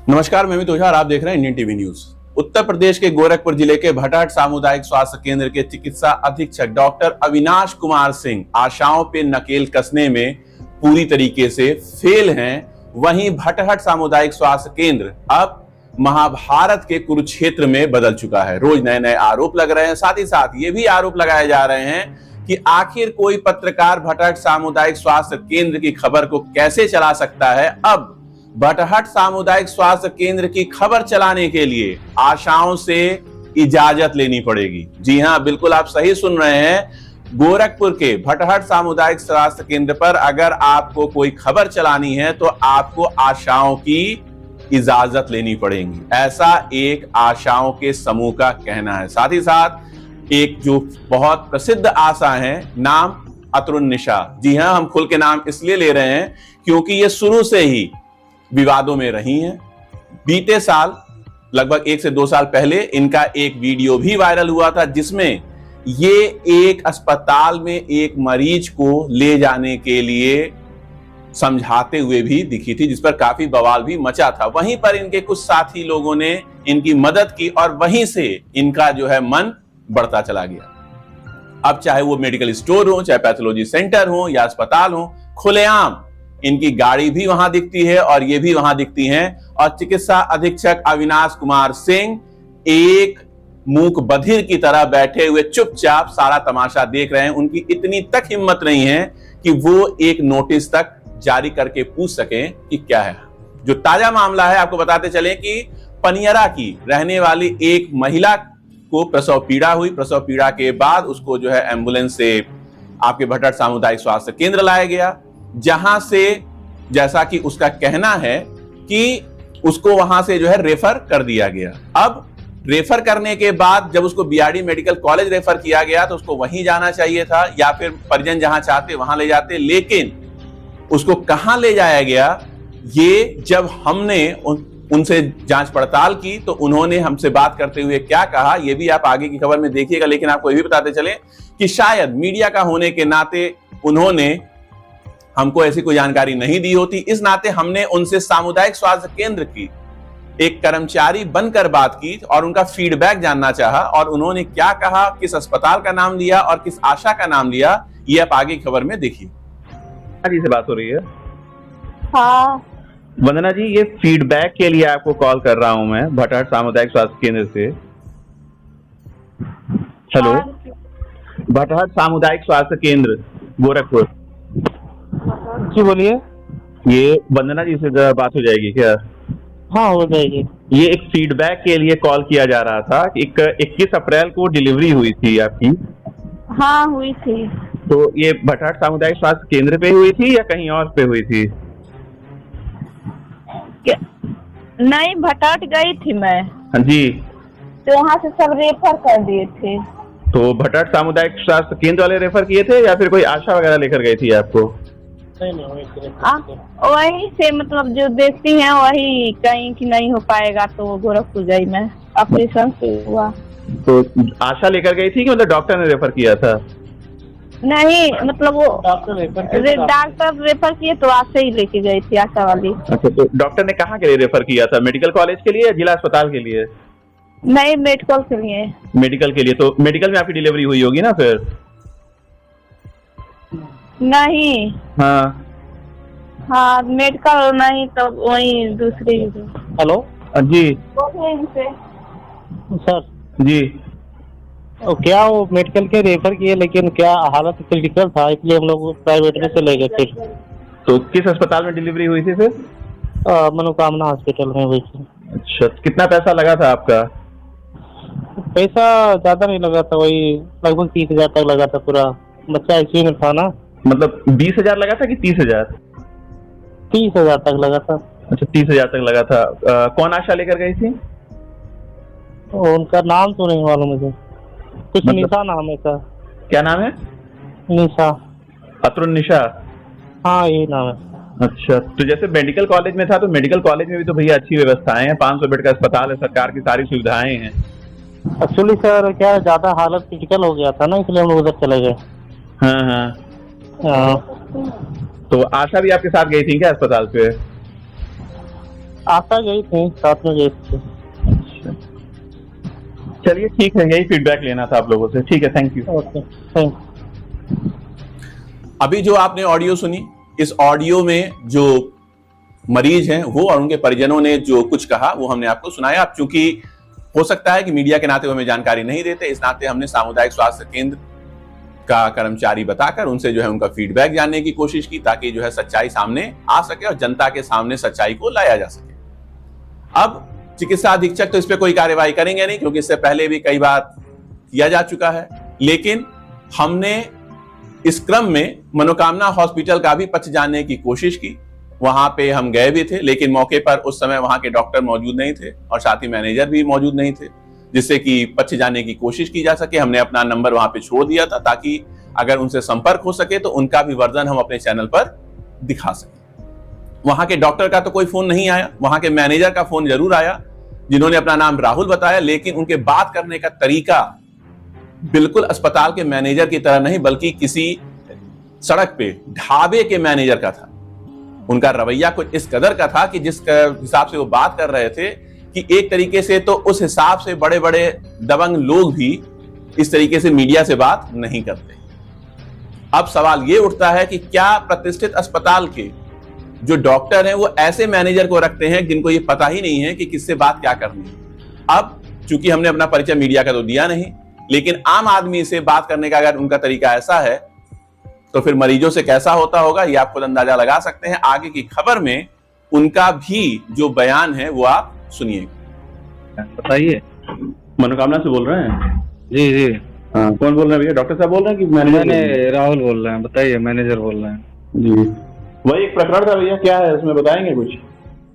नमस्कार, मैं अमित ओझा और आप देख रहे हैं Indian TV news. Uttar Pradesh के गोरखपुर जिले के भटहट सामुदायिक स्वास्थ्य केंद्र के चिकित्सा अधीक्षक डॉक्टर अविनाश कुमार सिंह आशाओं पे नकेल कसने में पूरी तरीके से फेल हैं। वहीं भटहट सामुदायिक स्वास्थ्य केंद्र अब महाभारत के कुरुक्षेत्र में बदल चुका है। रोज नए नए आरोप लग रहे हैं। साथ ही साथ ये भी आरोप लगाए जा रहे हैं कि आखिर कोई पत्रकार भटहट सामुदायिक स्वास्थ्य केंद्र की खबर को कैसे चला सकता है। अब भटहट सामुदायिक स्वास्थ्य केंद्र की खबर चलाने के लिए आशाओं से इजाजत लेनी पड़ेगी। जी हां, बिल्कुल आप सही सुन रहे हैं। गोरखपुर के भटहट सामुदायिक स्वास्थ्य केंद्र पर अगर आपको कोई खबर चलानी है तो आपको आशाओं की इजाजत लेनी पड़ेगी, ऐसा एक आशाओं के समूह का कहना है। साथ ही साथ एक जो बहुत प्रसिद्ध आशा है, नाम अतुरुण निशा। जी हां, हम खुल के नाम इसलिए ले रहे हैं क्योंकि ये शुरू से ही विवादों में रही हैं। बीते साल लगभग 1 से 2 साल पहले इनका एक वीडियो भी वायरल हुआ था जिसमें ये एक अस्पताल में एक मरीज को ले जाने के लिए समझाते हुए भी दिखी थी, जिस पर काफी बवाल भी मचा था। वहीं पर इनके कुछ साथी लोगों ने इनकी मदद की और वहीं से इनका जो है मन बढ़ता चला गया। अब चाहे वो मेडिकल स्टोर हो, चाहे पैथोलॉजी सेंटर हो या अस्पताल हो, खुलेआम इनकी गाड़ी भी वहां दिखती है और ये भी वहां दिखती हैं। और चिकित्सा अधीक्षक अविनाश कुमार सिंह एक मूक बधिर की तरह बैठे हुए चुपचाप सारा तमाशा देख रहे हैं। उनकी इतनी तक हिम्मत नहीं है कि वो एक नोटिस तक जारी करके पूछ सकें कि क्या है। जो ताजा मामला है आपको बताते चले कि पनियरा की रहने वाली एक महिला को प्रसव पीड़ा हुई। प्रसव पीड़ा के बाद उसको जो है एम्बुलेंस से आपके भटहट सामुदायिक स्वास्थ्य केंद्र लाया गया, जहां से जैसा कि उसका कहना है कि उसको वहां से जो है रेफर कर दिया गया। अब रेफर करने के बाद जब उसको बीआरडी मेडिकल कॉलेज रेफर किया गया तो उसको वहीं जाना चाहिए था या फिर परिजन जहां चाहते वहां ले जाते, लेकिन उसको कहां ले जाया गया ये जब हमने उनसे जांच पड़ताल की तो उन्होंने हमसे बात करते हुए क्या कहा ये भी आप आगे की खबर में देखिएगा। लेकिन आपको ये भी बताते चले कि शायद मीडिया का होने के नाते उन्होंने हमको ऐसी कोई जानकारी नहीं दी होती। इस नाते हमने उनसे सामुदायिक स्वास्थ्य केंद्र की एक कर्मचारी बनकर बात की और उनका फीडबैक जानना चाहा और उन्होंने क्या कहा, किस अस्पताल का नाम लिया और किस आशा का नाम लिया, ये आप आगे खबर में देखिए। जी से बात हो रही है। हाँ वंदना जी, ये फीडबैक के लिए आपको कॉल कर रहा हूं मैं भटहट सामुदायिक स्वास्थ्य केंद्र से। हेलो, भटहट सामुदायिक स्वास्थ्य केंद्र गोरखपुर। जी बोलिए। ये वंदना जी से बात हो जाएगी क्या? हाँ हो जाएगी। ये एक फीडबैक के लिए कॉल किया जा रहा था। 21 अप्रैल को डिलीवरी हुई थी आपकी। हाँ हुई थी। तो ये भटहट सामुदायिक स्वास्थ्य केंद्र पे हुई थी या कहीं और पे हुई थी? नहीं, भटहट गई थी मैं। हाँ जी। तो वहाँ से सब रेफर कर दिए थे। तो भटहट सामुदायिक स्वास्थ्य केंद्र वाले रेफर किए थे या फिर कोई आशा वगैरह लेकर गई थी आपको? वही से मतलब जो देखती हैं वही कहीं कि नहीं हो पाएगा तो गोरखपुर गई मैं, ऑपरेशन से हुआ। तो आशा लेकर गई थी कि मतलब डॉक्टर ने रेफर किया था? नहीं, मतलब वो डॉक्टर रेफर किए तो आशा ही लेके गई थी, आशा वाली। अच्छा, तो डॉक्टर ने कहाँ के लिए रेफर किया था? मेडिकल कॉलेज के लिए या जिला अस्पताल के लिए? नहीं, मेडिकल के लिए। मेडिकल के लिए। तो मेडिकल में आपकी डिलीवरी हुई होगी ना फिर? नहीं। हाँ हाँ मेडिकल नहीं तो वही दूसरी। हेलो जी सर जी। क्या वो मेडिकल के रेफर किए लेकिन क्या हालत क्रिटिकल था इसलिए हम लोग प्राइवेट में चले गए फिर। तो किस अस्पताल में डिलीवरी हुई थी फिर? मनोकामना हॉस्पिटल में हुई थी। अच्छा, कितना पैसा लगा था आपका? पैसा ज्यादा नहीं लगा था, वही लगभग 30,000 तक लगा था। पूरा बच्चा आईसीयू में था ना। मतलब 20,000 लगा था कि 30,000? 30,000 तक लगा था। अच्छा, 30,000 तक लगा था। कौन आशा लेकर गई थी? उनका नाम तो नहीं मालूम मुझे, कुछ मतलब... निशा नाम है सर। क्या नाम है? निशा। अतुरुण निशा। हाँ यही नाम है। अच्छा, तो जैसे मेडिकल कॉलेज में था तो मेडिकल कॉलेज में भी तो भैया अच्छी व्यवस्थाएं हैं, 500 बेड का अस्पताल है, सरकार की सारी सुविधाएं हैं। एक्चुअली सर क्या ज्यादा हालत क्रिटिकल हो गया था ना, इसलिए हम लोग उधर चले गए। हाँ। तो आशा भी आपके साथ गई थी क्या अस्पताल पे? आशा गई थी, साथ में गई थी। चलिए ठीक है, यही फीडबैक लेना था आप लोगों से। ठीक है, थैंक यू। Okay, thank. अभी जो आपने ऑडियो सुनी, इस ऑडियो में जो मरीज हैं वो और उनके परिजनों ने जो कुछ कहा वो हमने आपको सुनाया। अब चूंकि हो सकता है कि मीडिया के नाते वो हमें जानकारी नहीं देते, इस नाते हमने सामुदायिक स्वास्थ्य केंद्र का कर्मचारी बताकर उनसे जो है उनका फीडबैक जानने की कोशिश की, ताकि जो है सच्चाई सामने आ सके और जनता के सामने सच्चाई को लाया जा सके। अब चिकित्सा अधीक्षक तो इस पे कोई कार्यवाही करेंगे नहीं, क्योंकि इससे पहले भी कई बार किया जा चुका है। लेकिन हमने इस क्रम में मनोकामना हॉस्पिटल का भी पक्ष जानने की कोशिश की। वहां पे हम गए भी थे, लेकिन मौके पर उस समय वहां के डॉक्टर मौजूद नहीं थे और साथ ही मैनेजर भी मौजूद नहीं थे, जिससे कि पक्ष जानने की कोशिश की जा सके। हमने अपना नंबर वहां पे छोड़ दिया था, ताकि अगर उनसे संपर्क हो सके तो उनका भी वर्जन हम अपने चैनल पर दिखा सके। वहां के डॉक्टर का तो कोई फोन नहीं आया, वहां के मैनेजर का फोन जरूर आया, जिन्होंने अपना नाम राहुल बताया, लेकिन उनके बात करने का तरीका बिल्कुल अस्पताल के मैनेजर की तरह नहीं, बल्कि किसी सड़क पे ढाबे के मैनेजर का था। उनका रवैया कुछ इस कदर का था कि जिस हिसाब से वो बात कर रहे थे, कि एक तरीके से तो उस हिसाब से बड़े बड़े दबंग लोग भी इस तरीके से मीडिया से बात नहीं करते। अब सवाल ये उठता है कि क्या प्रतिष्ठित अस्पताल के जो डॉक्टर हैं वो ऐसे मैनेजर को रखते हैं जिनको ये पता ही नहीं है कि किससे बात क्या करनी है। अब चूंकि हमने अपना परिचय मीडिया का तो दिया नहीं, लेकिन आम आदमी से बात करने का अगर उनका तरीका ऐसा है तो फिर मरीजों से कैसा होता होगा, ये आप खुद अंदाजा लगा सकते हैं। आगे की खबर में उनका भी जो बयान है वो आप सुनिए। बताइए, मनोकामना से बोल रहे हैं? जी जी। हाँ, कौन बोल रहे हैं भैया? डॉक्टर साहब बोल रहे हैं कि मैनेजर? मैंने राहुल बोल रहे हैं। बताइए, मैनेजर बोल रहे हैं। जी, वही एक प्रकरण था भैया, क्या है उसमें बताएंगे कुछ?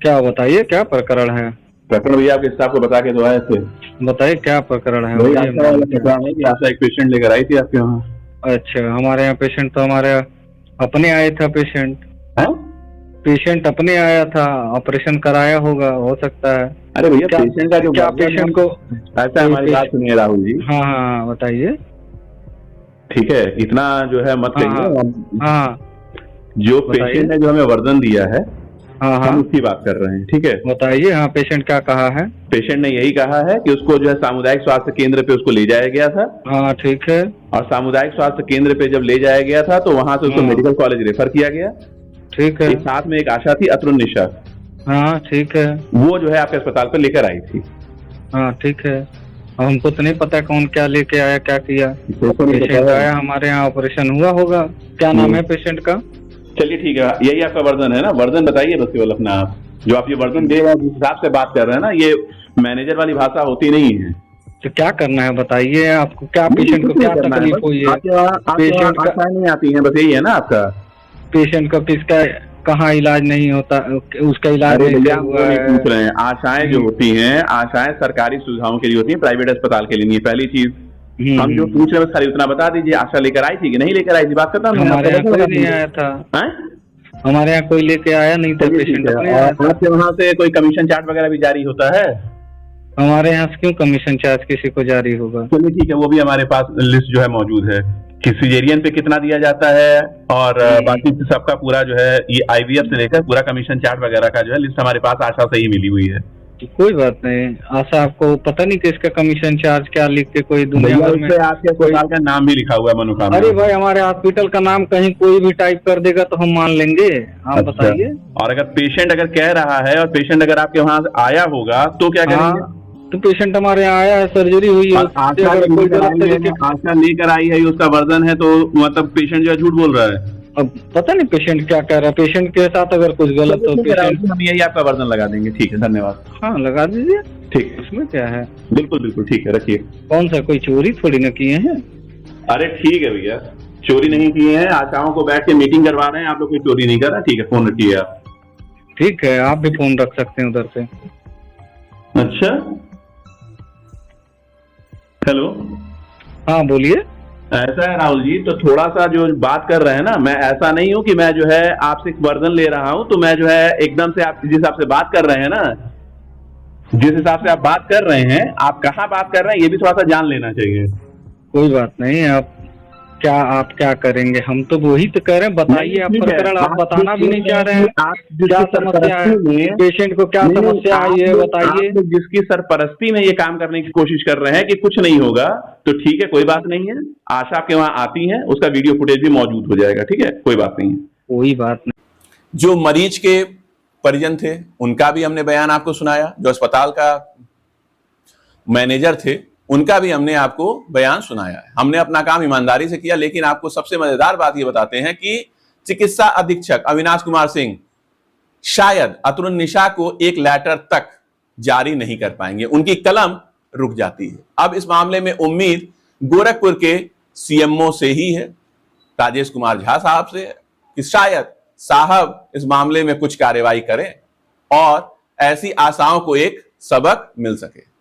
क्या बताइए, क्या प्रकरण है? प्रकरण भैया आपके स्टाफ को बता के तो आए थे। बताइए क्या प्रकरण है? वही आशा वाला प्रकरण है कि आशा एक पेशेंट लेकर आई थी आपके वहाँ। अच्छा, हमारे यहाँ पेशेंट तो हमारे अपने आया था। पेशेंट अपने आया था, ऑपरेशन कराया होगा, हो सकता है। अरे भैया, पेशेंट का जो क्या पेशेंट को ऐसा, हमारी बात सुनिए राहुल जी। हाँ हाँ, बताइए। ठीक है, इतना जो है मत कहिए। हाँ, जो पेशेंट ने जो हमें वर्दन दिया है, हाँ हम उसकी बात कर रहे हैं। ठीक है, बताइए। हाँ, पेशेंट क्या कहा है? पेशेंट ने यही कहा है कि उसको जो है सामुदायिक स्वास्थ्य केंद्र पे उसको ले जाया गया था। हाँ, ठीक है। और सामुदायिक स्वास्थ्य केंद्र पे जब ले जाया गया था तो वहां से उसको मेडिकल कॉलेज रेफर किया गया। ठीक है। साथ में एक आशा थी, अतुल निशा। हाँ, ठीक है। वो जो है आपके अस्पताल पर लेकर आई थी। हाँ, ठीक है। अब हमको तो नहीं पता कौन क्या लेके आया, क्या किया। पेशेंट आया, हमारे यहाँ ऑपरेशन हुआ होगा। क्या नाम है पेशेंट का? चलिए ठीक है, यही आपका वर्जन है ना? वर्जन बताइए बस केवल अपना, आप जो आप ये वर्जन दे रहे हैं, जिस हिसाब से बात कर रहे हैं ना, ये मैनेजर वाली भाषा होती नहीं है। तो क्या करना है बताइए? आपको क्या, पेशेंट को क्या तकलीफ हुई है? पेशेंट का नहीं आती है, बस यही है ना आपका? पेशेंट का किसका कहाँ इलाज नहीं होता, उसका इलाज नहीं हुआ है। पूछ रहे हैं, आशाएं जो होती हैं, आशाएं सरकारी सुविधाओं के लिए होती हैं, प्राइवेट अस्पताल के लिए नहीं है। पहली चीज हम जो पूछ रहे हैं खाली उतना बता दीजिए। आशा लेकर आई थी कि नहीं लेकर आई थी? बात करता हूँ। हमारे यहाँ कोई नहीं आया था। हमारे यहाँ कोई लेके आया नहीं था पेशेंट। आपके वहाँ से कोई कमीशन चार्ट वगैरह भी जारी होता है? हमारे यहाँ से क्यों कमीशन चार्ज किसी को जारी होगा? चलिए ठीक है, वो भी हमारे पास लिस्ट जो है मौजूद है कि सिजेरियन पे कितना दिया जाता है, और बाकी सबका पूरा जो है ये IVF से लेकर पूरा कमीशन चार्ट वगैरह का जो है लिस्ट हमारे पास आशा से ही मिली हुई है। कोई बात नहीं। आशा आपको पता नहीं कि इसका कमीशन चार्ज क्या लिख के कोई दुनिया भर में आपके अस्पताल का नाम भी लिखा हुआ है, मनोकामना। अरे भाई, हमारे हॉस्पिटल का नाम कहीं कोई भी टाइप कर देगा तो हम मान लेंगे। आप बताइए। और अगर पेशेंट अगर कह रहा है और पेशेंट अगर आपके वहाँ आया होगा तो क्या करेंगे? तो पेशेंट हमारे यहाँ आया है, सर्जरी हुई है। आशा लेकर आई है, उसका वर्जन है, तो मतलब पेशेंट जो है झूठ बोल रहा है। अब पता नहीं पेशेंट क्या कह रहा है। पेशेंट के साथ अगर कुछ गलत हो, पेशेंट हम यही आपका वर्जन लगा देंगे। ठीक है, धन्यवाद। हाँ, लगा दीजिए। ठीक, इसमें क्या है? बिल्कुल बिल्कुल ठीक है, रखिए। कौन सा कोई चोरी थोड़ी ना किए हैं। अरे ठीक है भैया, चोरी नहीं किए हैं। आशाओं को बैठ के मीटिंग करवा रहे हैं, आप लोग कोई चोरी नहीं कर रहे। ठीक है, फोन रखिए आप। ठीक है, आप भी फोन रख सकते हैं उधर से। अच्छा, हेलो। हाँ, बोलिए। ऐसा है राहुल जी, तो थोड़ा सा जो बात कर रहे हैं ना, मैं ऐसा नहीं हूं कि मैं जो है आपसे एक वर्जन ले रहा हूं, तो मैं जो है एकदम से आप जिस हिसाब से बात कर रहे हैं ना, जिस हिसाब से आप बात कर रहे हैं, आप कहाँ बात कर रहे हैं ये भी थोड़ा सा जान लेना चाहिए। कोई बात नहीं, आप क्या आप क्या करेंगे? हम तो वही तो कह रहे हैं, बताइए आप ठीक है, प्रकरण, आप बात बताना भी नहीं चाह रहे हैं। आप जिसकी क्या समस्या है सरपरस्ती में- पेशेंट को, क्या नहीं, समस्या है ये बताइए। आप लोग जिसकी सरपरस्ती में ये काम करने की कोशिश कर रहे हैं कि कुछ नहीं होगा, तो ठीक है, कोई बात नहीं है। आशा आपके वहां आती है, उसका वीडियो फुटेज भी मौजूद हो जाएगा, ठीक है, कोई बात नहीं है। कोई बात नहीं। जो मरीज के परिजन थे उनका भी हमने बयान आपको सुनाया, जो अस्पताल का मैनेजर थे उनका भी हमने आपको बयान सुनाया है। हमने अपना काम ईमानदारी से किया, लेकिन आपको सबसे मजेदार बात ये बताते हैं कि चिकित्सा अधीक्षक अविनाश कुमार सिंह शायद अतुल निशा को एक लेटर तक जारी नहीं कर पाएंगे, उनकी कलम रुक जाती है। अब इस मामले में उम्मीद गोरखपुर के सीएमओ से ही है, राजेश कुमार झा साहब से है, कि शायद साहब इस मामले में कुछ कार्रवाई करें और ऐसी आशाओं को एक सबक मिल सके।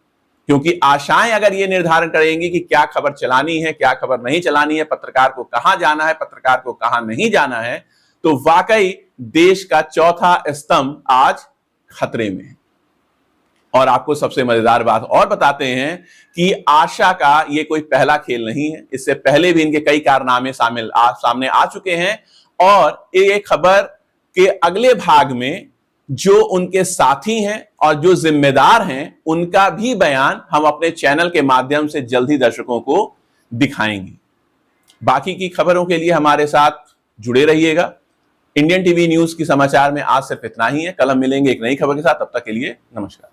क्योंकि आशाएं अगर ये निर्धारण करेंगी कि क्या खबर चलानी है, क्या खबर नहीं चलानी है, पत्रकार को कहां जाना है, पत्रकार को कहां नहीं जाना है, तो वाकई देश का चौथा स्तंभ आज खतरे में है। और आपको सबसे मजेदार बात और बताते हैं कि आशा का ये कोई पहला खेल नहीं है, इससे पहले भी इनके कई कारनामे सामने आ चुके हैं। और ये खबर के अगले भाग में जो उनके साथी हैं और जो जिम्मेदार हैं उनका भी बयान हम अपने चैनल के माध्यम से जल्द ही दर्शकों को दिखाएंगे। बाकी की खबरों के लिए हमारे साथ जुड़े रहिएगा। इंडियन टीवी न्यूज की समाचार में आज सिर्फ इतना ही है। कल हम मिलेंगे एक नई खबर के साथ, तब तक के लिए नमस्कार।